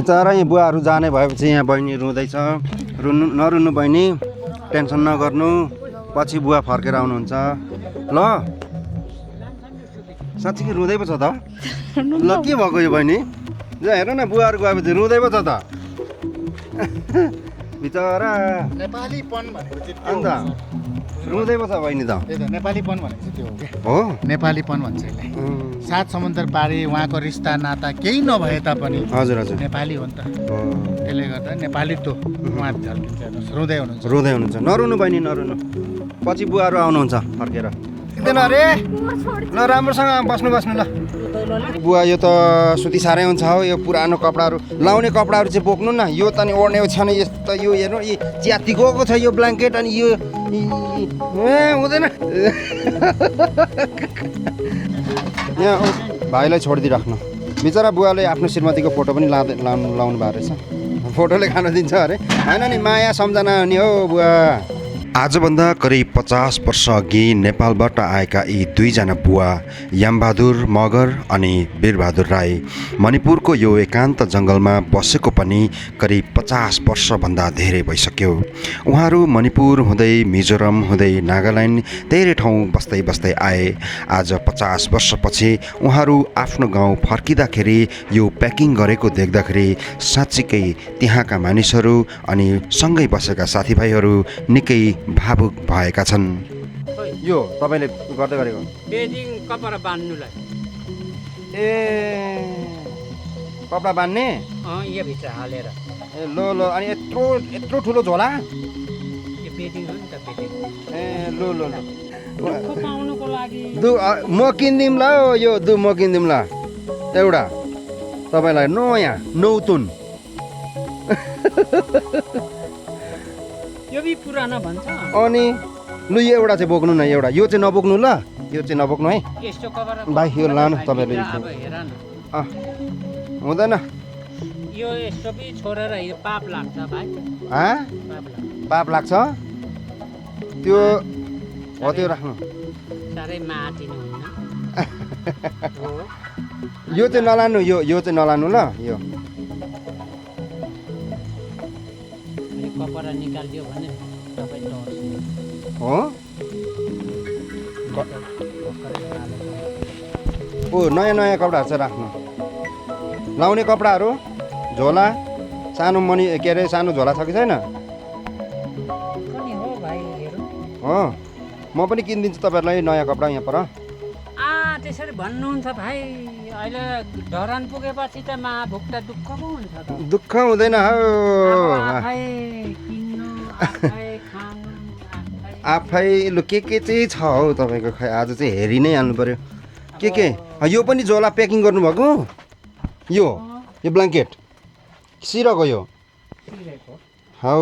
बिचरा यहाँ बुवाहरू जाने भएपछि यहाँ बहिनी रुँदैछ। नरुनु बहिनी, टेन्सन नगर्नु, पछि बुवा फर्केर आउनुहुन्छ ल। साँच्चीकै रुँदै पो छ त ल। के भएको यो बहिनी? हेर न, बुवाहरू गएपछि रुँदै पो छ त बिचरा। नेपालीपन भनेको चाहिँ अन्त रुँदै पो छ बहिनी त। नेपालीपन भनेको चाहिँ त्यो हो क्या हो, नेपालीपन भन्छ यसलाई। सात समुद्र पारी उहाँको रिस्ता नाता केही नभए तापनि हजुर हजुर नेपाली हो नि त। त्यसले गर्दा नेपालीत्व उहाँ झल्किन्छ हेर्नुहोस्, रुँदै हुनुहुन्छ। रुँदै हुनुहुन्छ। नरुनु बहिनी, नरुनु, पछि बुवाहरू आउनुहुन्छ फर्केर। दिँदैन अरे ल, राम्रोसँग बस्नु ल। बुवा यो त सुती साह्रै हुन्छ हो। यो पुरानो कपडाहरू, लाउने कपडाहरू चाहिँ बोक्नु न। यो त नि ओढ्ने छैन यस्तो। यो हेर्नु, यी च्याति गएको छ यो ब्ल्याङ्केट। अनि यो हुँदैन यहाँ भाइलाई छोडिदिइराख्नु। बिचरा बुवाले आफ्नो श्रीमतीको फोटो पनि लाउनु भएको रहेछ। फोटोले खान दिन्छ अरे होइन नि, माया सम्झना नि हो बुवा। आजभन्दा करिब 50 वर्ष अघि नेपालबाट आएका यी दुईजना बुवा यामबहादुर मगर अनि वीरबहादुर राई मणिपुरको यो एकान्त जङ्गलमा बसेको पनि करिब 50 वर्षभन्दा धेरै भइसक्यो। उहाँहरू मणिपुर हुँदै मिजोरम हुँदै नागाल्यान्ड धेरै ठाउँ बस्दै बस्दै आए। आज 50 वर्षपछि उहाँहरू आफ्नो गाउँ फर्किँदाखेरि यो प्याकिङ गरेको देख्दाखेरि साँच्चीकै त्यहाँका मानिसहरू अनि सँगै बसेका साथीभाइहरू निकै भावुक भएका छन्। यो तपाईँले गर्दै गरेको बेजिङ कपडा बान्नुलाई। ए, कपडा बान्ने? यो भित्र हालेर। ए लो लो, अनि यत्रो ठुलो झोला? यो बेजिङ हो नि त, बेजिङ। ए लो लो लो, पाउनुको लागि म किनिदिउँ ल। यो म किनिदिउँ ल एउटा तपाईँलाई, नयाँ नौतुन। यो बि पुरानो भन्छ। अनि लु यो एउटा चाहिँ बोक्नु न, एउटा। यो चाहिँ नबोक्नु ल, यो चाहिँ नबोक्नु है यस्तो कपडा भाइ। यो लानु तपाईँले। अब हेर न, हुँदैन यो यस्तो बि छोडेर यो पाप लाग्छ भाइ। पाप लाग्छ त्यो हो, त्यो राख्नु। साह्रै माटिनु हुन्न। यो चाहिँ नलानु, यो चाहिँ नलानु ल। यो कपडा निकालिदियो भने तपाईँ डर्छ हो। ओ नयाँ नयाँ कपडाहरू चाहिँ राख्नु। लाउने कपडाहरू, झोला, सानो मनी के अरे सानो झोला छ कि छैन? पनि हो भाइ, हेरौँ। हो, म पनि किनिदिन्छु तपाईँहरूलाई नयाँ कपडा यहाँ पर। त्यसरी भन्नुहुन्छ भाइ। अहिले धरान पुगेपछि त भुक त दुःख पो हुन्छ त। दुःख हुँदैन हौ, आफै। लु के चाहिँ छ हौ तपाईँको? खै आज चाहिँ हेरि नै हाल्नु पर्यो। के यो पनि झोला प्याकिङ गर्नुभएको? यो ब्ल्याङ्केट सिरको यो हौ।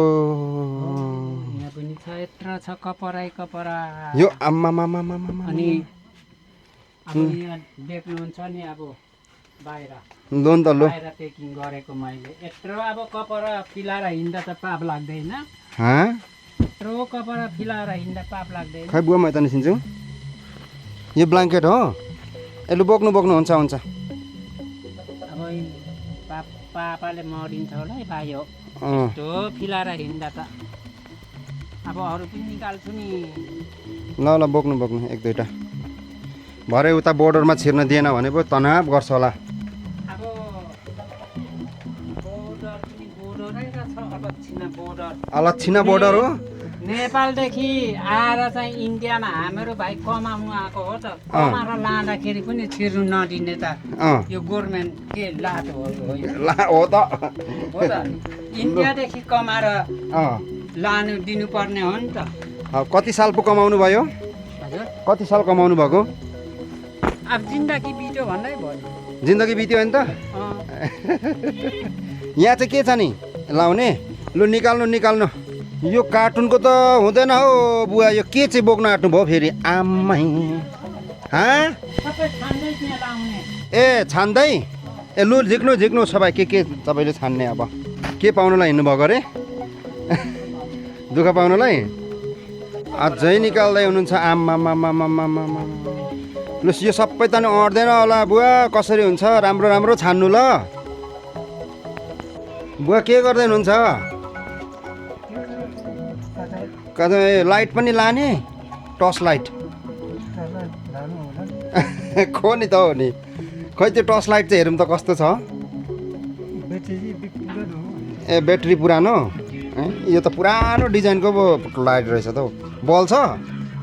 यहाँ पनि छ, यत्रो छ कपडा। यो आम्मा मामा। अनि अब यहाँ देख्नुहुन्छ नि, अब बाहिर लोन त लो बाहिर प्याकिङ गरेको मैले। यत्रो अब कपडा फिलाएर हिँड्दा त पाप लाग्दैन? यत्रो कपडा फिलाएर हिँड्दा पाप लाग्दैन? खै बुवा, म यता निस्किन्छु। यो ब्ल्याङ्केट हो। ए लु बोक्नु हुन्छ। अब पापाले मरिन्छ होला है भाइ। हो यस्तो फिलाएर हिँड्दा त अब अरू पनि निकाल्छु नि। ल बोक्नु एक दुईवटा। भरे उता बोर्डरमा छिर्न दिएन भने पो तनाव गर्छ होला। अब बोर्डर पनि बोर्डरै छ, अलक्षिणा बोर्डर हो। नेपालदेखि आएर चाहिँ इन्डियामा हाम्रो भाइ कमाउनु आएको हो त। कमाएर लाँदाखेरि पनि छिर्नु नदिने त यो गभर्मेन्ट के लाटो हो त। इन्डियादेखि कमाएर लानु दिनुपर्ने हो नि त। कति साल पो कमाउनु भयो? हजुर, कति साल कमाउनु भएको? अब जिन्दगी बित्यो भन्दै भयो। जिन्दगी बित्यो नि त। यहाँ चाहिँ के छ नि लाउने? लु निकाल्नु। यो कार्टुनको त हुँदैन हौ बुवा। यो के चाहिँ बोक्न आँट्नु भयो फेरि? आम्मै ए छान्दै? ए लु झिक्नु सबै के तपाईँले छान्ने? अब के पाउनलाई हिँड्नुभएको अरे? दुःख पाउनलाई अझै निकाल्दै हुनुहुन्छ। आम्मा। लु यो सबै त अँट्दैन होला बुवा। कसरी हुन्छ? राम्रो छान्नु ल। बुवा के गर्दै हुनुहुन्छ कता लाइट पनि लाने टर्च लाइट खो नि त हो नि खै त्यो टर्च लाइट चाहिँ हेरौँ त कस्तो छ ए ब्याट्री पुरानो यो त पुरानो डिजाइनको पो लाइट रहेछ त हौ बल छ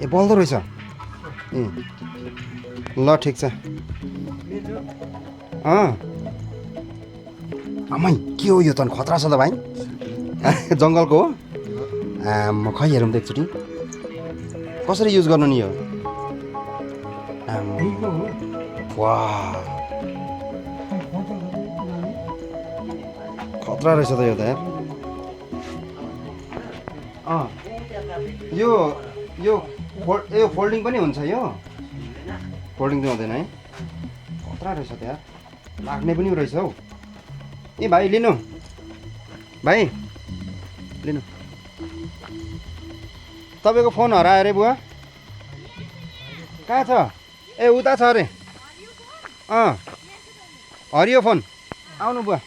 ए बल्दो रहेछ ल ठिक छ आमै के हो यो त खतरा छ त भाइ जङ्गलको हो खै हेरौँ त एकचोटि कसरी युज गर्नु नि यो वाह खतरा रहेछ त यो त यार यो फोल्डिङ पनि हुन्छ यो फोल्डिङ चाहिँ हुँदैन है खतरा रहेछ त यार लाग्ने पनि रहेछ हौ ए भाइ लिनु भाइ लिनु तपाईँको फोन हरायो अरे बुवा कहाँ छ ए उता छ अरे हरियो फोन आउनु बुवा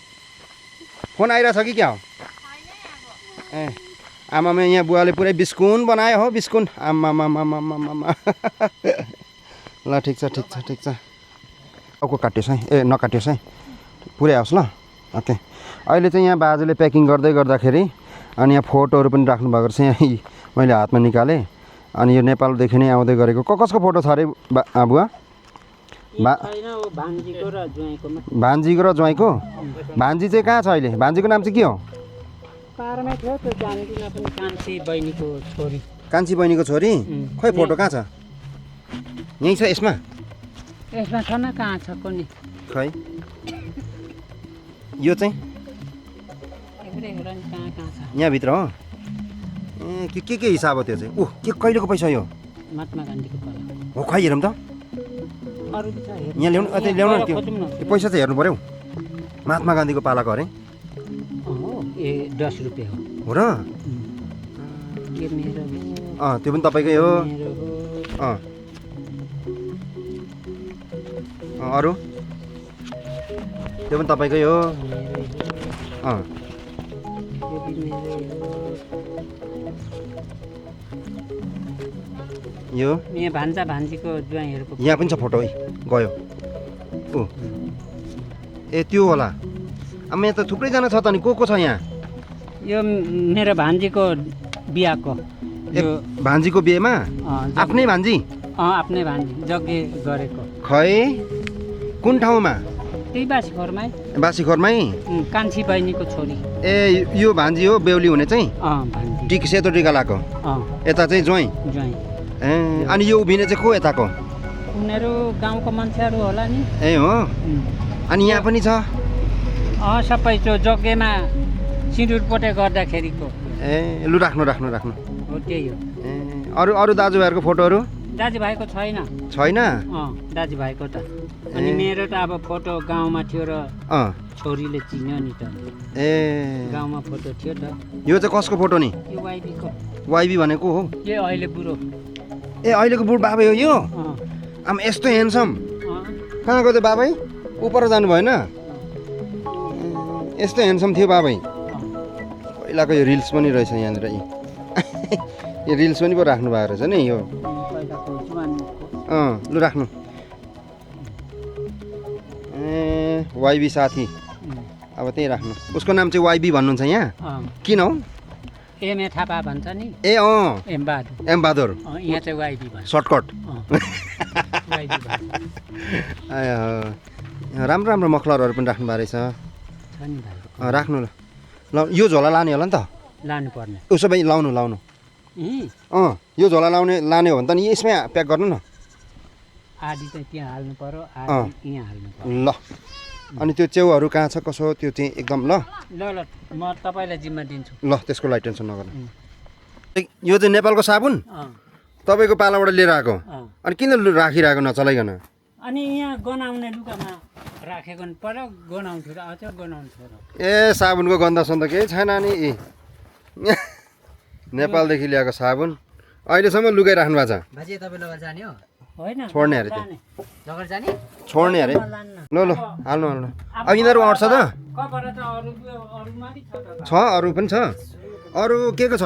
फोन आइरहेछ कि क्या हो ए आमामा यहाँ बुवाले पुरै बिस्कुन बनायो हो बिस्कुन आमामामामामा ल ठिक छ ठिक छ ठिक छ टाउको काटियोस् है ए नकाटियोस् है पुरै आओस् ल ओके अहिले चाहिँ यहाँ बाजेले प्याकिङ गर्दै गर्दाखेरि अनि यहाँ फोटोहरू पनि राख्नु भएको रहेछ यहाँ मैले हातमा निकालेँ अनि यो नेपालदेखि नै आउँदै गरेको कसको फोटो छ अरे बुवा भान्जीको र ज्वाइँको भान्जी चाहिँ कहाँ छ अहिले भान्जीको नाम चाहिँ के हो कान्छी बहिनीको छोरी खोइ फोटो कहाँ छ यहीँ छ यसमा छैन कहाँ छ कुनै खै यो चाहिँ यहाँभित्र हो ए के हिसाब हो त्यो चाहिँ के कहिलेको पैसा यो महात्मा गान्धीको हो खै हेरौँ त यहाँ ल्याउनु ल्याउनु त्यो पैसा चाहिँ हेर्नु पऱ्यो महात्मा गान्धीको पालाको अरे ए 10 रुपियाँ हो र त्यो पनि तपाईँकै हो अरू त्यो पनि तपाईँकै हो यो यहाँ भान्जा भान्जीको ज्वाइँहरूको यहाँ पनि छ फोटो है गयो ए त्यो होला अब यहाँ त थुप्रैजना छ त नि को छ यहाँ यो मेरो भान्जीको बिहाको यो भान्जीको बिहेमा आफ्नै भान्जी आफ्नै भान्जी जग्गे गरेको खै कुन ठाउँमा त्यही बासीखोरमै बासीखोरमै कान्छी बहिनीको छोरी ए यो भान्जी हो बेहुली हुने चाहिँ भान्जी सेतो टिका लगाएको यता चाहिँ ज्वाइँ ए अनि यो उभिने चाहिँ को यताको उनीहरू गाउँको मान्छेहरू होला नि ए हो अनि यहाँ पनि छ सबै त्यो जग्गेमा सिन्दुर पोते गर्दाखेरिको ए लु राख्नु राख्नु राख्नु हो त्यही हो ए अरू दाजुभाइहरूको फोटोहरू दाजुभाइको छैन दाजुभाइको त अनि मेरो त अब फोटो गाउँमा थियो र छोरीले चिन्यो नि त ए गाउँमा फोटो थियो त यो चाहिँ कसको फोटो नि यो वाइबीको वाइबी भनेको हो ए अहिले बुढो ए अहिलेको बुढो बाबै हो यो आमा यस्तो ह्यान्डसम कहाँ गयो त बाबै उपर जानु भएन यस्तो ह्यान्डसम थियो बाबै पहिलाको यो रिल्स पनि रहेछ यहाँनिर यो रिल्स पनि पो राख्नु भएको रहेछ नि यो लु राख्नु ए वाइबी साथी अब त्यही राख्नु उसको नाम चाहिँ वाइबी भन्नुहुन्छ यहाँ किन हौ एमए थापा भन्छ नि ए एम बहादुर यहाँ चाहिँ वाइबी भन्छ सर्टकट राम्रो राम्रो मफलरहरू पनि राख्नु भएको रहेछ राख्नु ल यो झोला लाने होला नि त लानु पर्ने उसो भए लाउनु यो झोला लाने हो भने त नि यसमै प्याक गर्नु न आदि चाहिँ त्यहाँ हाल्नु पर्यो आदि यहाँ हाल्नु पर्यो ल अनि त्यो च्याउहरू कहाँ छ कसो त्यो चाहिँ एकदम ल म तपाईँलाई जिम्मा दिन्छु ल त्यसको लागि टेन्सन नगर्नु यो चाहिँ नेपालको साबुन तपाईँको पालाबाट लिएर आएको अनि किन राखिरहेको नचलाइकन अनि यहाँ गनाउने लुगामा राखेको पर्यो गनाउँथ्यो र अझ गनाउँथ्यो र ए साबुनको गन्ध सन्द केही छैन नि नेपालदेखि ल्याएको साबुन अहिलेसम्म लुगाइराख्नु भएको छ बाजे तपाईँ लगेर जाने हो होइन छोड्ने अरे त्यो झगडा जाने छोड्ने अरे लान्न ल हाल्नु अब यिनीहरू अट्छ त कपडा त अरूमा नि छ त छ अरू पनि छ अरू के को छ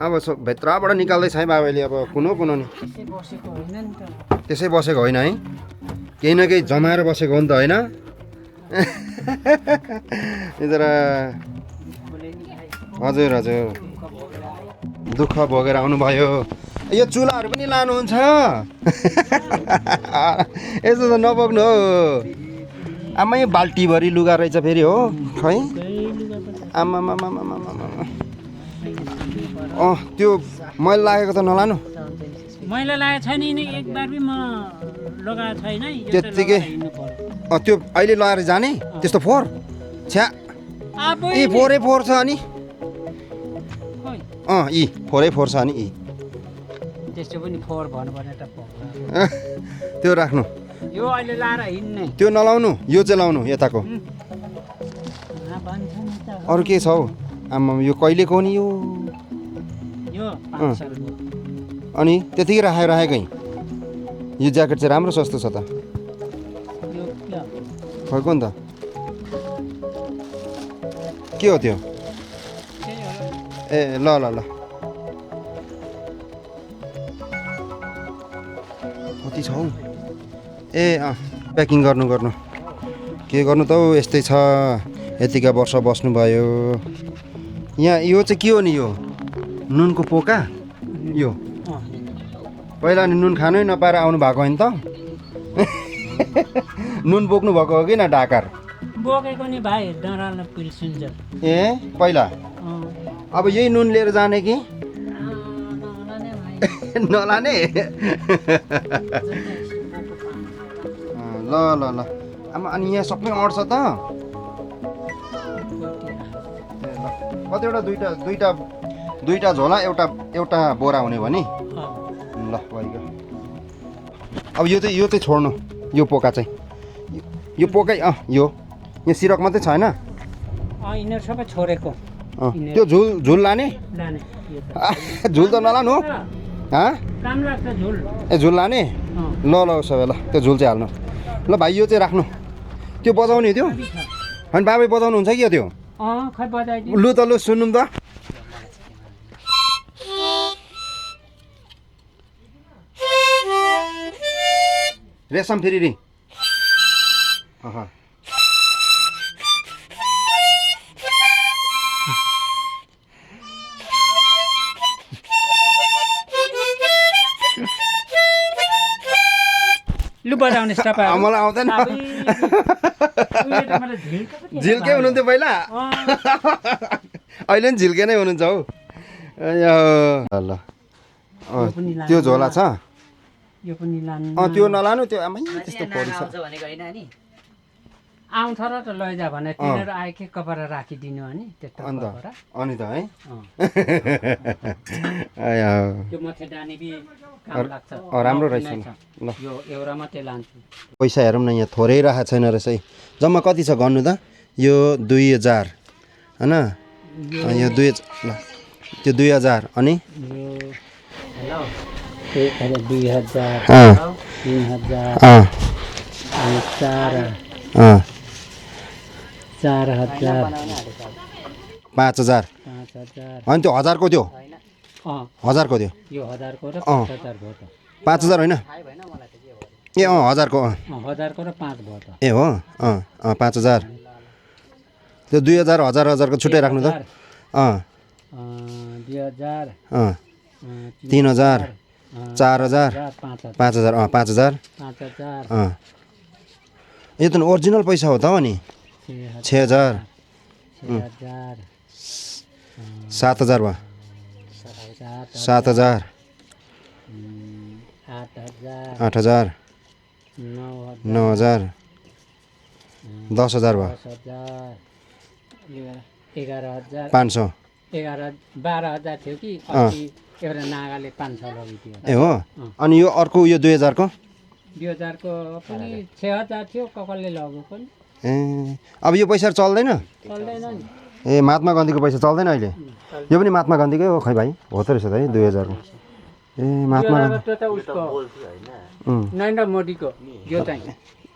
अब भित्रबाट निकाल्दैछ है बाबाले अब कुनो नि त्यसै बसेको होइन नि त त्यसै बसेको होइन है केही न केही जमाएर बसेको हो नि त होइन यिनीहरू हजुर हजुर दुःख भोगेर आउनुभयो यो चुलाहरू पनि लानुहुन्छ यसो त नबोक्नु हो आमै बाल्टीभरि लुगा रहेछ फेरि हो खै आमा त्यो मैले लागेको त नलानु मैले लागेको छैन नि एक बार पनि म लगाएको छैन त्यत्तिकै त्यो अहिले लगाएर जाने त्यस्तो फोहोर छ्या यी फोहोरै फोहोर छ अनि यी फोहोरै फोहोर छ अनि यी त्यस्तो पनि फोहोर भन्नुपर्ने त त्यो राख्नु यो अहिले लाएर हिँड्ने त्यो नलाउनु यो चाहिँ लाउनु यताको अरू के छ हौ आमा यो कहिलेको हो नि यो अनि त्यतिकै राखेकै यो ज्याकेट चाहिँ राम्रो सस्तो छ त खैको नि त के हो त्यो ए ल कति छ हौ ए प्याकिङ गर्नु के गर्नु त हौ यस्तै छ यतिका वर्ष बस्नुभयो यहाँ यो चाहिँ के हो नि यो नुनको पोका यो पहिला नि नुन खानै नपाएर आउनु भएको होइन त नुन बोक्नु भएको हो कि न ढाकार बोकेको नि भाइ डराल्न पिल्सिन्छ ए पहिला अब यही नुन लिएर जाने कि नलाने ल आमा अनि यहाँ सबै अट्छ त कतिवटा दुईटा झोला एउटा बोरा हुने भने ल भइगयो अब यो चाहिँ छोड्नु यो पोका चाहिँ यो पोकै यो यहाँ सिरक मात्रै छैन यिनीहरू सबै छोडेको त्यो झुल लाने झुल त नलानु काम लाग्छ झुल ए झुल लाने ल उसो भए ल त्यो झुल चाहिँ हाल्नु ल भाइ यो चाहिँ राख्नु त्यो बजाउने त्यो अनि बाबै बजाउनु हुन्छ कि त्यो खै बजाइदिनु लु त लु सुन्नु त रेशम फेरि रि लु बजाउनुहोस् तपाईँ मलाई आउँदैन झिल्के हुनुहुन्थ्यो पहिला अहिले पनि झिल्के नै हुनुहुन्छ हौ ल त्यो झोला छ यो पनि लानु त्यो नलानु त्यो आमै त्यस्तो परी छ आउँछ र त लैजा भने तिनीहरू आए के कपडा राखिदिनु अनि त्यस्तो कपडा अनि त है त्यो माथि डाने बि काम लाग्छ राम्रो रहेछ ल यो एउटा मात्रै लान्छु पैसा हेरौँ न यहाँ थोरै राखेको छैन रहेछ है जम्मा कति छ गर्नु त यो 2000 हैन यो 2000 ल त्यो 2000 अनि हेलो 2000 3000 4000 5000 अनि त्यो 1000 को त्यो 1000 को त्यो यो 1000 को र 5000 भयो त 5000 होइन ए 1000 को 1000 को र 5 भयो त ए हो 5000 त्यो 2000 1000 को छुट्टै राख्नु त 2000 3000 4000 5000 5000 यो त ओरिजिनल पैसा हो त हो नि 6000 7000 भयो 7000 8000 9000 10000 भयो 11000 500 12000 थियो कि अस्ति एउटा नागाले 500 लगिदियो ए हो अनि यो अर्को यो 2000 को 2000 को पनि 6000 थियो कसले लग्यो पनि ए अब यो पैसा चल्दैन चल्दैन नि ए महात्मा गान्धीको पैसा चल्दैन अहिले यो पनि महात्मा गान्धीकै हो खै भाइ हो त रहेछ त है 2000 को ए महात्मा गान्धी त्यो त उसको नरेन्द्र मोदीको यो चाहिँ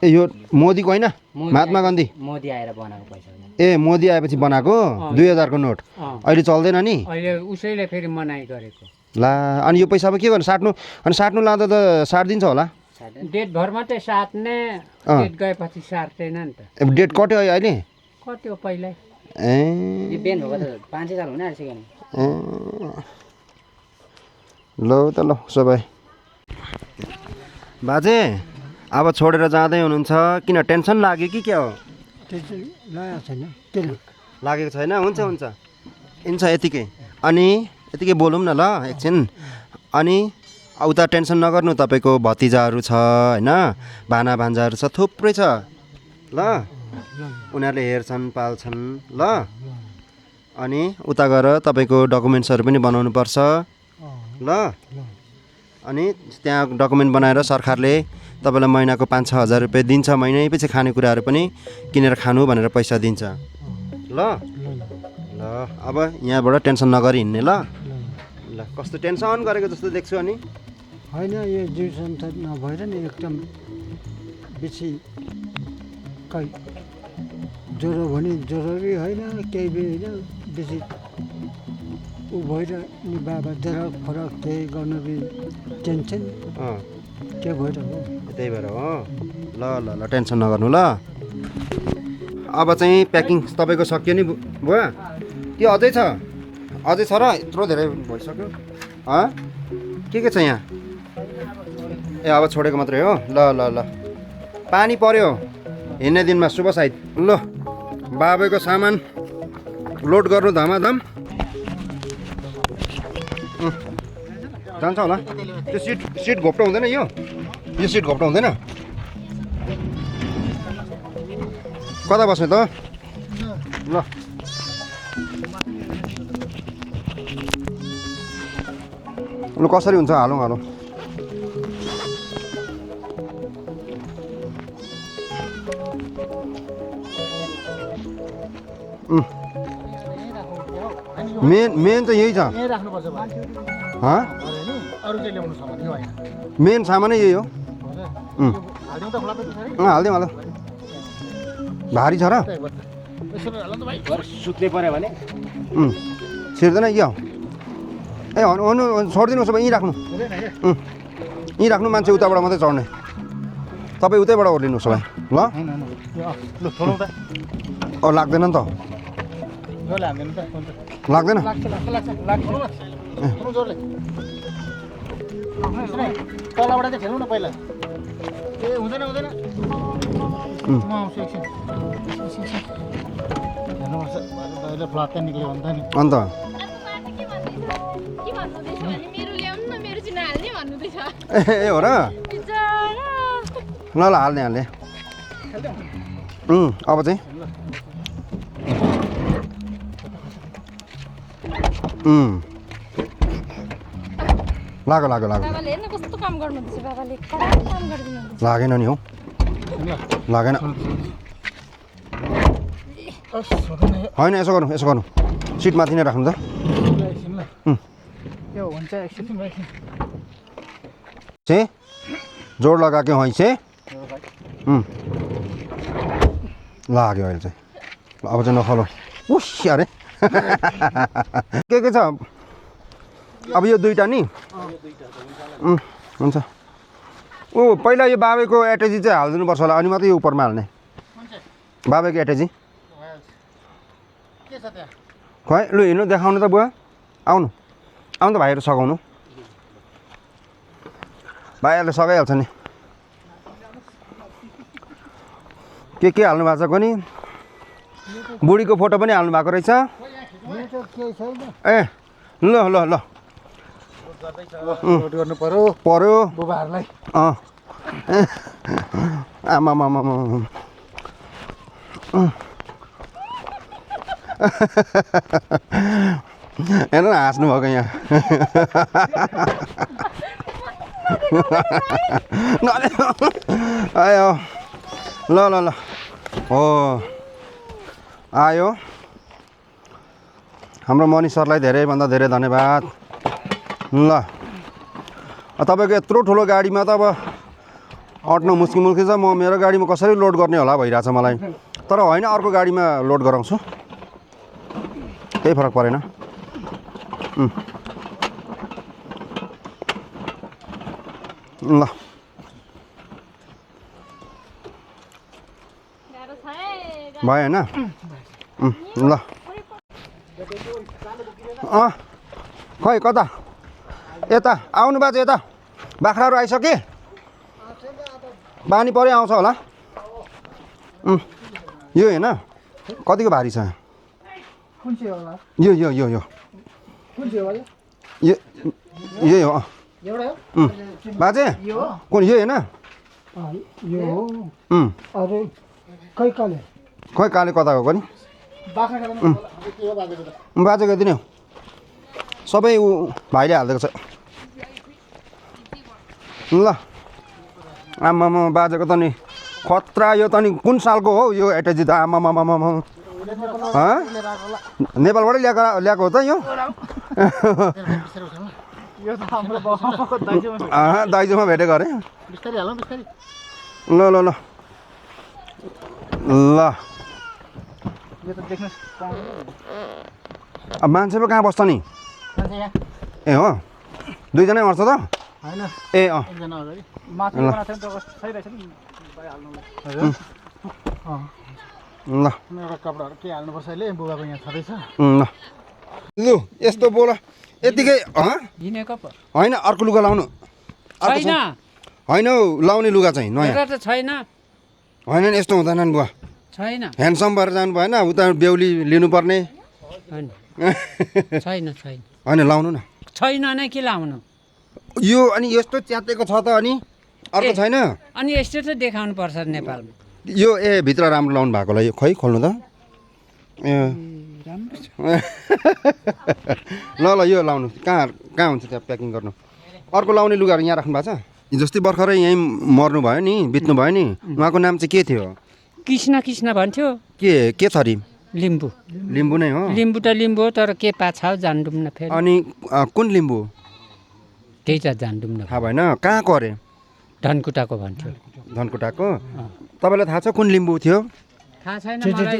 ए यो मोदीको होइन महात्मा गान्धी मोदी आएर बनाएको पैसा ए मोदी आएपछि बनाएको 2000 को नोट अहिले चल्दैन नि अहिले उसैले फेरि मनाइ गरेको ला अनि यो पैसा अब के गर्नु साट्नु अनि साट्नु लाँदा त साट्दिन्छ होला डेट भर मात्रै साट्ने डेट गएपछि साट्दैन नि त अब डेट कट्यो अहिले कट्यो पहिल्यै ए यो बेन भएको त 5 साल हुन आँटिसक्यो नि ल त ल सबै बाजे अब छोडेर जाँदै हुनुहुन्छ किन टेन्सन लाग्यो कि क्या हो लागेको छैन हुन्छ हुन्छ हुन्छ यतिकै अनि यतिकै बोलौँ न ल एकछिन अनि उता टेन्सन नगर्नु तपाईँको भतिजाहरू छ होइन भाना भान्जाहरू छ थुप्रै छ ल उनीहरूले हेर्छन् पाल्छन् ल अनि उता गएर तपाईँको डकुमेन्ट्सहरू पनि बनाउनु पर्छ ल अनि त्यहाँ डकुमेन्ट बनाएर सरकारले तपाईँलाई महिनाको 5-6 हजार रुपियाँ दिन्छ महिनैपछि खानेकुराहरू पनि किनेर खानु भनेर पैसा दिन्छ ल ल अब यहाँबाट टेन्सन नगरी हिँड्ने ल ल कस्तो टेन्सन गरेको जस्तो देख्छु अनि होइन यो जीव सन्तान नभएर नि एकदम बेसी कहीँ ज्वरो भने ज्वरै होइन केही होइन बेसी ऊ भएर नि बाबा जरा फरक केही गर्न टेन्सन के भएर हो त्यही भएर हो ल ल ल टेन्सन नगर्नु ल अब चाहिँ प्याकिङ तपाईँको सक्यो नि बुवा के अझै छ र यत्रो धेरै भइसक्यो के छ यहाँ ए अब छोडेको मात्रै हो ल ल ल पानी पर्यो हिँड्ने दिनमा शुभ साइद ल बाबैको सामान लोड गर्नु धमाधम जान्छ होला त्यो सिट घोप्टो हुँदैन यो सिट घोप्टो हुँदैन कता बस्ने त ल ल कसरी हुन्छ हालौँ मेन त यही छ मेन सामानै यही हो हालिदिउँ हाल भारी छ र सुत्ने पर्यो भने छिर्दैन यो ए छोडिदिनुहोस् अब यहीँ राख्नु यहीँ राख्नु मान्छे उताबाट मात्रै चढ्ने तपाईँ उतैबाट ओर्लिनुहोस् भाइ ल लाग्दैन नि त लाग्दैन तलबाट चाहिँ खेल्नु न पहिला ए हुँदैन म आउँछु एकछिन हेर्नुपर्छ फ्लट निक्ल्यो भने त नि अन्त ए हो र ल हाल्ने अब चाहिँ लाग्यो लागेन नि हौ लागेन होइन यसो गर्नु सिट माथि नै राख्नु त चाहिँ जोड लगाएको है चाहिँ लाग्यो अहिले चाहिँ अब चाहिँ नखलो उस अरे के छ अब यो दुईटा नि हुन्छ पहिला यो बाबैको एटेजी चाहिँ हालिदिनु पर्छ होला अनि मात्रै यो उपरमा हाल्ने बाबैको एटेजी खै लु हिँड्नु देखाउनु त बुवा आउनु त भाइहरू सघाउनु भाइहरूले सघाइहाल्छ नि के हाल्नु भएको छ कोनि बुढीको फोटो पनि हाल्नु भएको रहेछ ए ल गर्नु पर्यो बुबाहरूलाई आमा हेर्नु न हाँस्नु भएको यहाँ आयो ल हो आयो हाम्रो मनिष सरलाई धेरैभन्दा धेरै धन्यवाद ल तपाईँको यत्रो ठुलो गाडीमा त अब अट्न मुस्किल छ। म मेरो गाडीमा कसरी लोड गर्ने होला भइरहेछ मलाई। तर होइन, अर्को गाडीमा लोड गराउँछु, केही फरक परेन। ल भयो होइन? ल खै कता यता आउनु बाजे, यता बाख्राहरू आइसके? पानी पऱ्यो आउँछ होला। यो होइन कतिको भारी छ? कुन चाहिँ होला? यो यो यो यो कुन चाहिँ होला? यो यही हो। एउटा हो? बाजे यो हो? कुन यो होइन? यो हो। अरे खै काले खै काले कता गएको नि? बाख्रा खानु होला। के हो बाजेको त? बाजेको दिने हो सबै ऊ भाइले हालिदिएको छ। ल आमामा बाजेको त नि खतरा। यो त नि कुन सालको हो यो एटजी त? आमामामा नेपालबाटै ल्याएको हो त यो? यो त हाम्रो बाबाको दाइजोमा दाइजोमा भेटेको अरे। बिस्तारै हालौँ बिस्तारै। ल ल ल ल यो त देख्न अब मान्छे पो कहाँ बस्छ नि? मान्छे यहाँ ए हो, दुईजनै अट्छ त? होइन, ए एकजना अगाडि माथि बनाएको थियो नि त, सही रहेछ नि भइहाल्नुलाई। हजुर ल एउटा कपडाहरू के हाल्नुपर्छ अहिले? बुबाको यहाँ छँदैछ। ल लु यस्तो बोल यतिकै हिँडेको पो होइन, अर्को लुगा लाउनु। अर्को छैन, होइन हौ, लाउने लुगा चाहिँ नयाँ एउटा त छैन। होइन नि, यस्तो हुँदैन नि बुवा। छैन ह्यान्डसम भएर जानु भएन, उता बेहुली लिनुपर्ने। होइन छैन छैन होइन लाउनु न छैन नै के लाउनु? यो। अनि यस्तो च्यातेको छ त, अनि अर्को छैन? अनि यस्तो त देखाउनु पर्छ नेपालमा। यो ए भित्र राम्रो लाउनु भएकोलाई यो खै खोल्नु त। ए राम्रो छ। ल ल यो लाउनु। कहाँ कहाँ हुन्छ त्यहाँ प्याकिङ गर्नु? अर्को लाउने लुगाहरू यहाँ राख्नु भएको छ? जस्तै भर्खरै यहीँ मर्नु भयो नि, बित्नु भयो नि, उहाँको नाम चाहिँ के थियो? कृष्ण कृष्ण भन्थ्यो। के थरी? लिम्बू। लिम्बू नै हो? लिम्बू त लिम्बू हो, तर के पाछा हो जान्डुम न फेरि। अनि कुन लिम्बू? त्यही त जान्डुम न। थाहा भएन, कहाँको अरे? धनकुटाको भन्थ्यो। धनकुटाको? तपाईँलाई थाहा छ कुन लिम्बू थियो? थाहा छैन मलाई,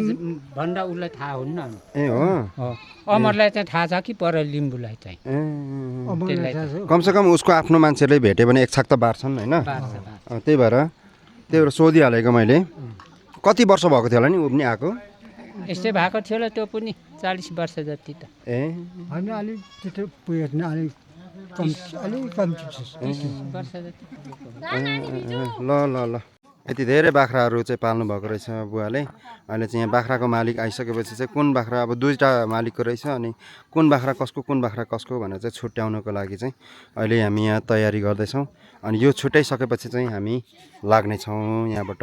भन्दा उसलाई थाहा हुन्न। ए हो, अमरलाई चाहिँ थाहा छ कि पर लिम्बूलाई चाहिँ? ए कमसेकम उसको आफ्नो मान्छेले भेट्यो भने एक छाक त बार्छन् होइन? त्यही भएर सोधिहालेको मैले। कति वर्ष भएको थियो होला नि ऊ पनि आएको? यस्तै भएको थियो होला त्यो पनि, 40 वर्ष जति त। ए होइन, अलिक त्यस्तो पुगेको छैन, अलिक कम्ती छ। वर्ष जति। ल ल ल यति धेरै बाख्राहरू चाहिँ पाल्नु भएको रहेछ बुवाले। अहिले चाहिँ यहाँ बाख्राको मालिक आइसकेपछि चाहिँ कुन बाख्रा, अब दुईवटा मालिकको रहेछ, अनि कुन बाख्रा कसको भनेर चाहिँ छुट्याउनको लागि चाहिँ अहिले हामी यहाँ तयारी गर्दैछौँ। अनि यो छुट्याइसकेपछि चाहिँ हामी लाग्नेछौँ यहाँबाट।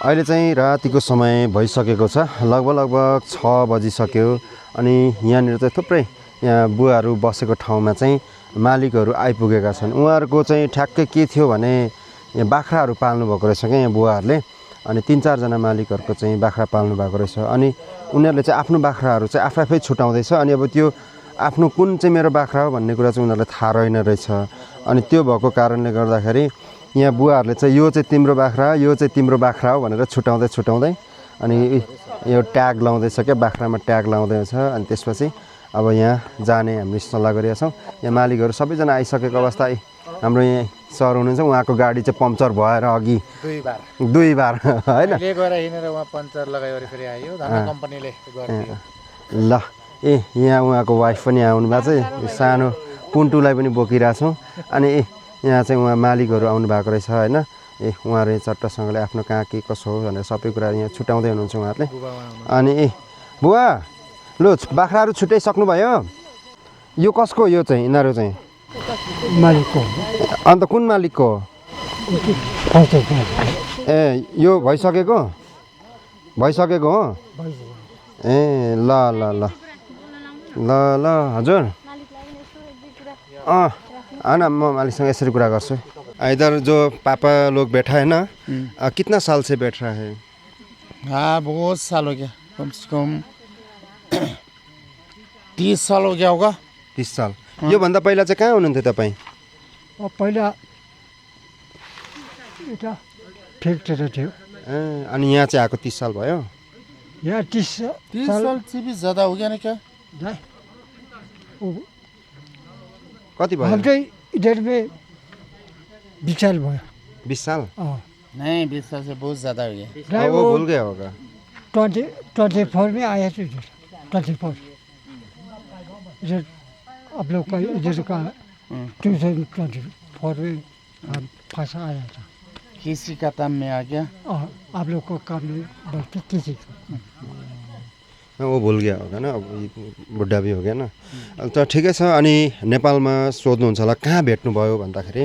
अहिले चाहिँ रातिको समय भइसकेको छ, लगभग 6 बजिसक्यो। अनि यहाँनिर चाहिँ थुप्रै यहाँ बुवाहरू बसेको ठाउँमा चाहिँ मालिकहरू आइपुगेका छन्। उहाँहरूको चाहिँ ठ्याक्कै के थियो भने यहाँ बाख्राहरू पाल्नु भएको रहेछ क्या यहाँ बुवाहरूले। अनि 3-4 जना मालिकहरूको चाहिँ बाख्रा पाल्नु भएको रहेछ। अनि उनीहरूले चाहिँ आफ्नो बाख्राहरू चाहिँ आफै छुटाउँदैछ। अनि अब त्यो आफ्नो कुन चाहिँ मेरो बाख्रा हो भन्ने कुरा चाहिँ उनीहरूलाई थाहा रहेन रहेछ। अनि त्यो भएको कारणले गर्दाखेरि यहाँ बुवाहरूले चाहिँ यो चाहिँ तिम्रो बाख्रा, यो चाहिँ तिम्रो बाख्रा हो भनेर छुटाउँदै अनि यो ट्याग लाउँदैछ क्या, बाख्रामा ट्याग लाउँदैछ। अनि त्यसपछि अब यहाँ जाने हामीले सल्लाह गरिरहेका छौँ। यहाँ मालिकहरू सबैजना आइसकेको अवस्था। हाम्रो यहाँ सर हुनुहुन्छ, उहाँको गाडी चाहिँ पम्चर भएर अघि दुई बार होइन गएर हिँडेर उहाँ पम्चर लगायो फेरि आयो, धन्ना कम्पनीले गरिदियो। ल ए यहाँ उहाँको वाइफ पनि आउनु भएको छ, सानो पुन्टुलाई पनि बोकिरहेछौँ। अनि यहाँ चाहिँ उहाँ मालिकहरू आउनु भएको रहेछ होइन। उहाँहरू चट्टसँगले आफ्नो कहाँ के कसो हो भनेर सबै कुरा यहाँ छुट्याउँदै हुनुहुन्छ उहाँहरूले। अनि बुवा लु बाख्राहरू छुट्याइसक्नुभयो? यो कसको? यो चाहिँ यिनीहरू चाहिँ मालिकको। अन्त कुन मालिकको? ए यो भइसकेको हो? ए ल ल ल ल ल हजुर आना म मालिकसँग यसरी कुरा गर्छु। इधर जो पापा लोग बैठा है ना, कितना साल से बैठ रहा है? हाँ बहुत साल हो गया, कम से कम 30 साल हो गया होगा। 30 साल। योभन्दा पहिला चाहिँ कहाँ हुनुहुन्थ्यो तपाईँ? पहिला यता फ्याक्ट्री थियो अनि यहाँ चाहिँ आएको 30 साल भयो यहाँ 30 30 साल साल से भी ज्यादा हो गया ना क्या? नहीं वो कति भयो हम चाहिँ इधर में 20 साल भयो 20 साल नहीं 20 साल से बहुत ज्यादा हो गया। नहीं वो वो भूल गया होगा 24 में आया था इधर 24 इधर आप लोग का इधर का 2024 में हम फंसा आया था किसी का काम में आ गया। आप लोग को काम नहीं बल्कि किसी का वो भुल गया होगा ना अब बुढा भी हो गया ना त ठिकै छ अनि नेपालमा सोध्नुहुन्छ होला कहाँ भेट्नुभयो भन्दाखेरि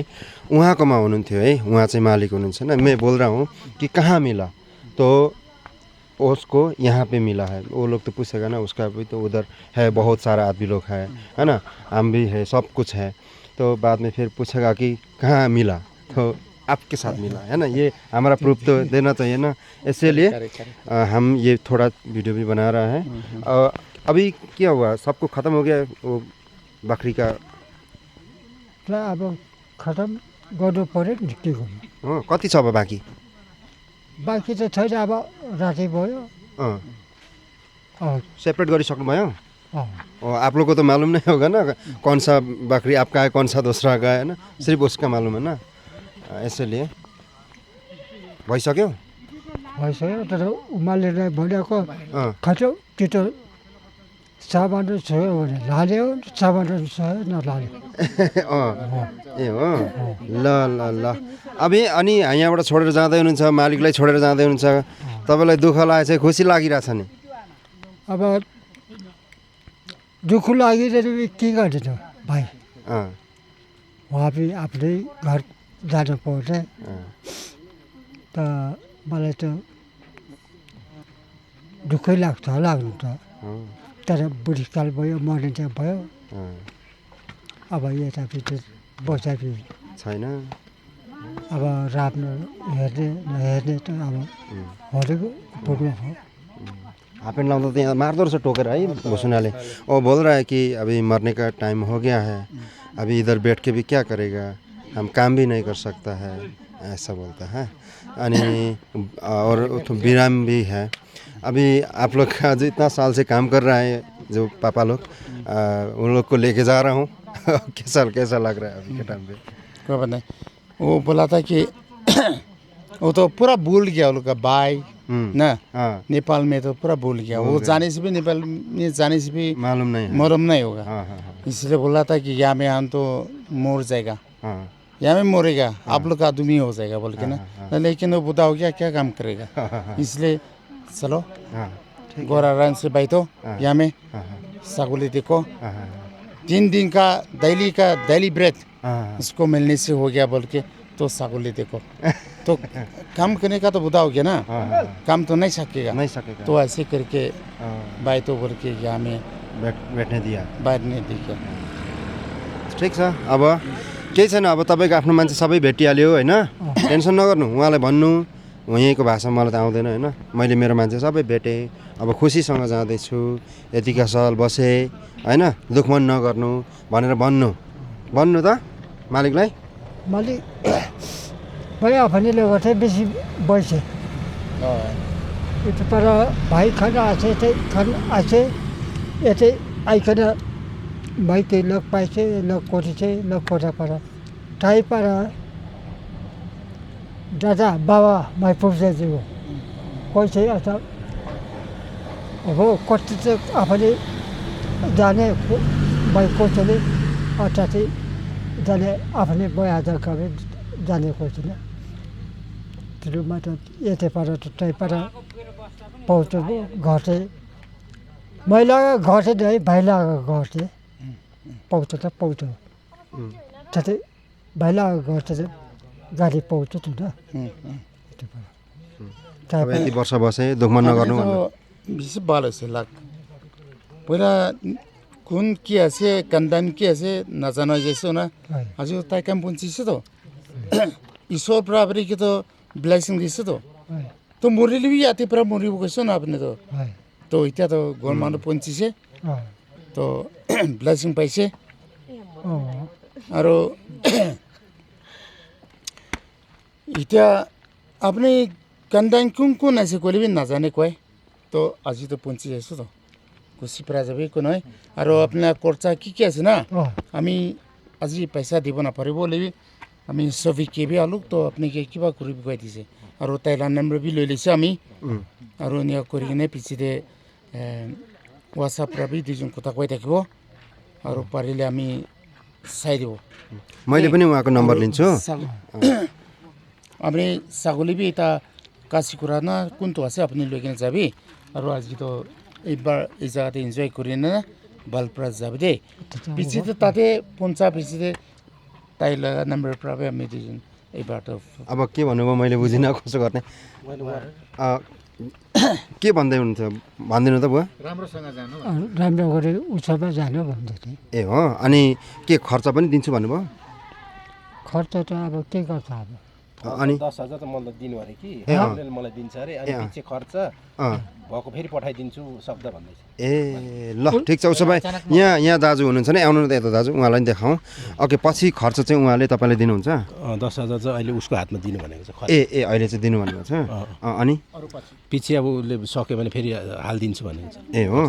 उहाँकोमा हुनुहुन्थ्यो है उहाँ चाहिँ मालिक हुनुहुन्छ ना मैं बोल रहा हूँ कि कहाँ मिला तो उसको यहाँ पे मिला है वो लोग तो पूछेगा ना उसका भी तो उधर है बहुत सारा आदमी लोग है ना हम भी है सब कुछ है तो बाद में फिर पूछेगा कि कहाँ मिला तो आपके साथ मिला है ना ये हमारा प्रूफ तो देना चाहिए ना इसलिए हम ये थोड़ा वीडियो भी बना रहा है अभी क्या हुआ सबको ख़त्म हो गया वो बकरी का अब खतम गर्नु पऱ्यो नि के गर्नु कति छ अब बाँकी बाँकी त छैन अब राति भयो सेपरेट गरिसक्नुभयो आप लोग को तो मालूम नहीं होगा ना कौन सा बकरी आपका है कौन सा दूसरा का है ना सिर्फ उसका मालूम है ना यसैले भइसक्यो भइसक्यो तर उमाले भनेको खचो त्यो त सामान छोयो भने लाल्यो सामान छोयो नलाल्यो ए हो ल ल ल अभी अनि यहाँबाट छोडेर जाँदै हुनुहुन्छ मालिकलाई छोडेर जाँदै हुनुहुन्छ तपाईँलाई दुःख लागेको छ खुसी लागिरहेछ नि अब दुःख लागिरहे के गर्ने त भाइ उहाँ पनि आफ्नै घर जानु पर्छ त मलाई त दुःखै लाग्छ लाग्नु त तर बुढीकाल भयो मर्ने चाहिँ भयो अब यतापट्टि बसापि छैन अब राम्रो हेर्ने नहेर्ने त अब हरेको पुग्नु हो हाफ पैंट लाउँदा त यहाँ मार्दो रहेछ टोकेर है भुसुनाले वो बोल रहा है कि अभी मरने का टाइम हो गया है अभी इधर बैठ के भी क्या करेगा हम काम भी नहीं कर सकता है ऐसा बोलता है और विराम भी है अभी आप लोग का जो इतना साल से काम कर रहा है जो पापा लोग उन लोग को लेके जा रहा हूँ कैसा लग रहा है अभी के टाइम पे कोई बात नहीं वो बोला था कि वो तो पूरा भूल गया उन लोग का भाई ना नेपाल में तो पूरा भूल गया वो जाने से भी नेपाल में जाने से भी मालूम नहीं होगा इसलिए बोला था कि यहाँ में हम तो मर जाएगा यहाँ में मरेगा आप लोग का आदमी हो जाएगा बोल के ना लेकिन वो बुढ़ा हो गया क्या काम करेगा इसलिए चलो गोरा रंग से बैठो यहाँ में सागुली देखो 3 दिन का डेली ब्रेड इसको मिलने से हो गया बोल के तो सागुली देखो तो काम करने का तो बुढ़ा हो गया ना काम तो नहीं सकेगा तो ऐसे करके बैठो बोल के यहाँ में बैठने दिया ठिक छ अब केही छैन अब तपाईँको आफ्नो मान्छे सबै भेटिहाल्यो होइन टेन्सन नगर्नु उहाँलाई भन्नु यहीँको भाषा मलाई त आउँदैन होइन मैले मेरो मान्छे सबै भेटेँ अब खुसीसँग जाँदैछु यतिका साल बसेँ होइन दुःख मन नगर्नु भनेर भन्नु त मालिकलाई मालिक भाइ आफैले गर्थे बेसी बैसे यता पर भाइ खान आसे यतै आइकन भाइ केही लग पाइছে लग कोठीছে लग कोठा पर टाइ पर दादा बाबा माइ पुर्छे हो कोही चाहिँ अथवा अब कति चाहिँ आफैले जाने भाइ कोचले अथवा चाहिँ जाने आफैले बयाजर गरे जाने कोचले त्योमा त यतै पर टाइ पर पाउँछ घर चाहिँ महिला घर चाहिँ है भाइला घर चाहिँ पाउँछ त पाउँछ त्यतै भाइला घर चाहिँ गाडी पाउँछ त यति वर्ष बसेँ दुःख मन नगर्नु बेसी बाल আছে লাগ पहिला কোন কি আছে কান্দান কি আছে না জানা যাইছো না আজও তাই কাম পৌঁছিছে তো ईश्वर बराबरी की तो ब्लेसिंग दिसे तो मरिले भी आते पर मरिबो कैसो ना आपने तो इत्या तो गोरमानो पहुंचिसे तो ब्लेसिंग पाइसे और এতিয়া আপনি কান্দাং কোন কোন আছে কলিবি নাজানে কয় তো আজি তো পৌঁছি যাইছো তো গুচি পৰা যাবি একো নহয় আৰু আপোনাৰ খৰচা কি আছে না অঁ আমি আজি পইচা দিব নাপাৰিব লাগিব আমি ছবি কেবি আলু তো আপুনি কিবা কৰিব কৈ দিছে আৰু তাইলাৰ নম্বৰ বি লৈ লৈছে আমি আৰু এনেকুৱা কৰি কিনে পিছতে হোৱাটছআপৰ বি দুজন কথা কৈ থাকিব আৰু পাৰিলে আমি চাই দিব मैले पनि उहाँको नम्बर लिन्छु আপুনি ছাগলী বি এটা কাশী কৰা না কোনটো আছে আপুনি লৈ কিনে যাবি আৰু আজি তো এইবাৰ এই জাগাতে এনজয় কৰি না বালপ্ৰা যাবি দেই পিছতে তাতে পঞ্চা পিছতে তাইলাৰ নম্বৰ পৰা আমি দুজন এইবাৰ त अब के भन्नुभयो मैले बुझिनँ कसो गर्ने के भन्दै हुनुहुन्थ्यो भनिदिनु त बुवा राम्रोसँग जानु राम्रो गरेर उत्सवमा जानु भन्दै थिएँ ए हो अनि के खर्च पनि दिन्छु भन्नुभयो खर्च त अब के गर्छ अब अनि 10,000 त मलाई दिनु अरे कि ए, अँ। उनीहरूले मलाई दिन्छ अरे अनि पछि खर्च अँ भएको फेरि पठाइदिन्छु शब्द भन्दैछ ए ल ठिक छ उसो भए यहाँ दाजु हुनुहुन्छ नि आउनु त यता दाजु उहाँलाई पनि देखाउँ ओके पछि खर्च चाहिँ उहाँले तपाईँले दिनुहुन्छ 10,000 चाहिँ अहिले उसको हातमा दिनु भनेको छ ए अहिले चाहिँ दिनु भन्नुभएको छ अनि पछि अब उसले सक्यो भने फेरि हालिदिन्छु भनेको छ ए हो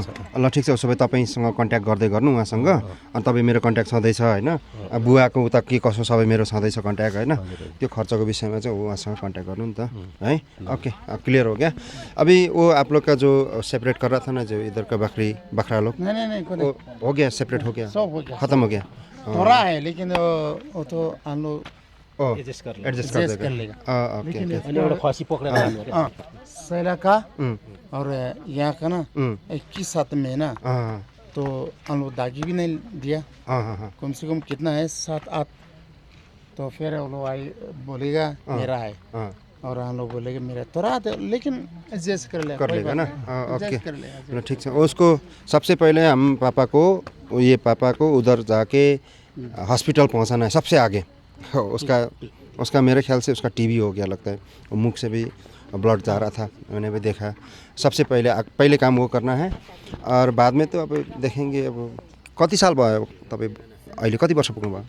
ल ठिक छ उसो भए तपाईँसँग कन्ट्याक्ट गर्दै गर्नु उहाँसँग अनि तपाईँ मेरो कन्ट्याक्ट छँदैछ होइन अब बुवाको उता के कसो सबै मेरो छँदैछ कन्ट्याक्ट होइन त्यो खर्चको विषयमा चाहिँ उहाँसँग कन्ट्याक्ट गर्नु नि त है ओके क्लियर हो क्या अभी वो आप लोग का जो सेपरेट कर रहा था ना जो इधर का बकरा लोग नहीं वो हो गया सेपरेट हो गया सब हो गया खत्म हो गया थोड़ा है लेकिन वो तो हम लोग ओ एडजस्ट कर एडजस्ट एडजस्ट कर कर लेगा ओके अनि एउटा खसी पक्रेर लानु अरे हाँ सैला का और यहाँ का ना एक ही साथ में ना हाँ तो हम लोग दागी भी नहीं दिया हाँ हाँ कम से कम कितना है 7-8 तो फिर वो लोग आई बोलेगा मेरा है हाँ और हम लोग बोलेगा मेरा थोड़ा लेकिन एडजस्ट कर लेगा कर कोई लेगा बात ना नहीं। ओके एडजस्ट कर लेगा ल ठीक है उसको सबसे पहले हम पापा को उधर जाके हॉस्पिटल पहुंचाना है सबसे आगे उसका मेरे ख्याल से उसका टीबी हो गया लगता है वो मुख से भी ब्लड जा रहा था मैंने भी देखा सबसे पहले काम वो करना है और बाद में तो अब देखेंगे अब कति साल भयो तपाईँ अहिले कति वर्ष पुग्नु भयो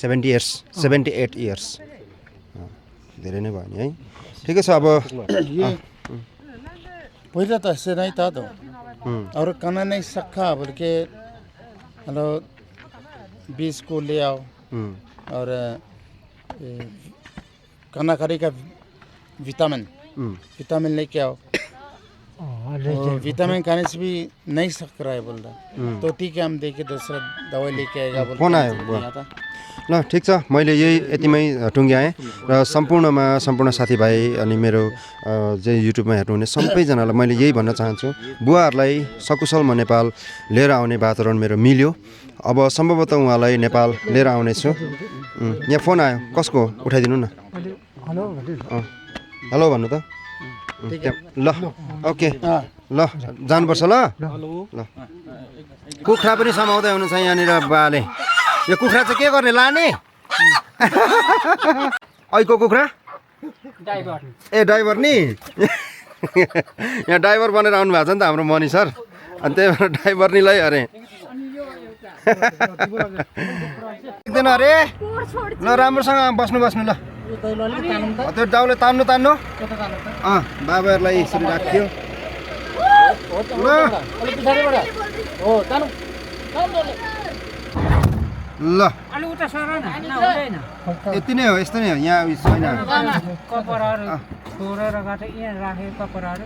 78 इयर्स धेरै नै भयो नि है ठिकै छ अब ये पहिला त ऐसे नहीं था तो और खाना नहीं सखा बोल के हेलो 20 को ले आओ और खाना खाने का विटामिन लेके आओ और विटामिन खाने से भी नहीं सक रहा है बोल रहा तो ठीक है हम देखे दूसरा दवाई लेके आएगा बोल फोन आयो बुवा। ल ठिक छ मैले यही यतिमै टुङ्ग्याएँ र सम्पूर्ण साथीभाइ अनि मेरो चाहिँ युट्युबमा हेर्नुहुने सबैजनालाई मैले यही भन्न चाहन्छु बुवाहरूलाई सकुशल म नेपाल लिएर आउने वातावरण मेरो मिल्यो अब सम्भवतः उहाँलाई नेपाल लिएर आउनेछु यहाँ फोन आयो कसको उठाइदिनु न हेलो भन्नु हेलो भन्नु त ल ओके ल जानुपर्छ ल ल कुखुरा पनि समाउँदै हुनुहुन्छ यहाँनिर बाले यो कुखुरा चाहिँ के गर्ने लाने ऐको कुखुरा ड्राइभर ए ड्राइभर नि यहाँ ड्राइभर बनेर आउनु भएको छ नि त हाम्रो मनी सर अनि त्यही भएर ड्राइभर नि लै अरे देख्दैन अरे ल राम्रोसँग बस्नु ल त्यो दाउले तान्नु बाबाहरूलाई यसरी राख्थ्यो ल अलि उता सर न हुँदैन यति नै हो यस्तो नै हो यहाँ उयो छैन कपडाहरू छोडेर गएको यहाँ राखेको कपडाहरू